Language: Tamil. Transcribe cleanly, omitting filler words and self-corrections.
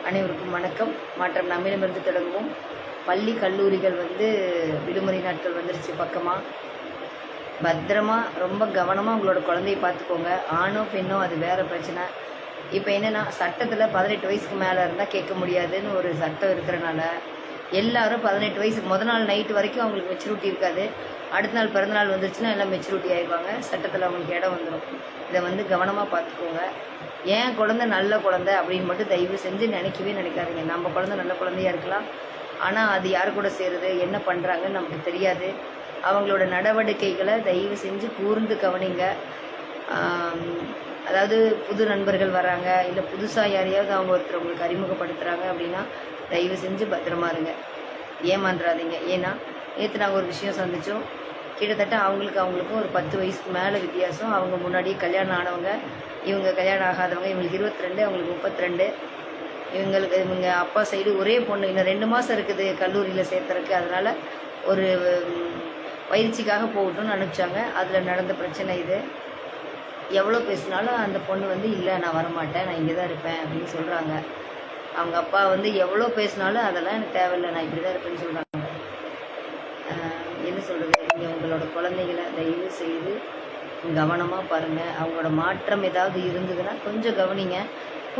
அனைவருக்கும் வணக்கம். மாற்றம் நம்மிடமிருந்து தொடங்குவோம். பள்ளி கல்லூரிகள் விடுமுறை நாட்கள் வந்துருச்சு பக்கமாக. பத்திரமா ரொம்ப கவனமாக உங்களோட குழந்தைய பார்த்துக்கோங்க. ஆணோ பெண்ணோ அது வேறு பிரச்சனை. இப்போ என்னென்னா, சட்டத்தில் 18 வயசுக்கு மேலே இருந்தால் கேட்க முடியாதுன்னு ஒரு சட்டம் இருக்கிறனால எல்லாரும் 18 வயசுக்கு நாள் நைட்டு வரைக்கும் அவங்களுக்கு மெச்சூரிட்டி இருக்காது. அடுத்த நாள் பிறந்தநாள் வந்துருச்சுன்னா எல்லாம் மெச்சூரிட்டி ஆகிடுவாங்க. சட்டத்தில் அவங்களுக்கு இடம் வந்துடும். இதை கவனமாக பார்த்துக்கோங்க. ஏன் குழந்தை நல்ல குழந்தை அப்படின்னு மட்டும் தயவு செஞ்சு நினைக்கவே நினைக்காதீங்க. நம்ம குழந்தை நல்ல குழந்தையாக இருக்கலாம், ஆனால் அது யார் கூட சேருது, என்ன பண்ணுறாங்கன்னு நமக்கு தெரியாது. அவங்களோட நடவடிக்கைகளை தயவு செஞ்சு கூர்ந்து கவனிங்க. அதாவது புது நண்பர்கள் வராங்க, இல்லை புதுசாக யாரையாவது அவங்க ஒருத்தர் உங்களுக்கு அறிமுகப்படுத்துகிறாங்க அப்படின்னா தயவு செஞ்சு பத்திரமா இருங்க, ஏமாந்துடாதீங்க. ஏன்னா நேற்று நாங்கள் ஒரு விஷயம் சந்தித்தோம். கிட்டத்தட்ட அவங்களுக்கும் ஒரு 10 வயசுக்கு மேலே வித்தியாசம். அவங்க முன்னாடியே கல்யாணம் ஆனவங்க, இவங்க கல்யாணம் ஆகாதவங்க. இவங்களுக்கு 22, அவங்களுக்கு 32. இவங்க அப்பா சைடு ஒரே பொண்ணு. இன்னும் 2 மாதம் இருக்குது கல்லூரியில் சேர்த்துறக்கு. அதனால் ஒரு பயிற்சிக்காக போகட்டும்னு அனுப்பிச்சாங்க. அதில் நடந்த பிரச்சனை இது. எவ்வளோ பேசினாலும் அந்த பொண்ணு இல்லை நான் வரமாட்டேன், நான் இங்கே தான் இருப்பேன் அப்படின்னு சொல்கிறாங்க. அவங்க அப்பா எவ்வளோ பேசினாலும் அதெல்லாம் எனக்கு தேவையில்லை, நான் இப்படி தான் இருப்பேன்னு சொல்கிறாங்க. என்ன சொல்கிறது, நீங்கள் உங்களோட குழந்தைகளை தயவு செய்து கவனமாக பாருங்கள். அவங்களோட மாற்றம் ஏதாவது இருந்ததுன்னா கொஞ்சம் கவனிங்க.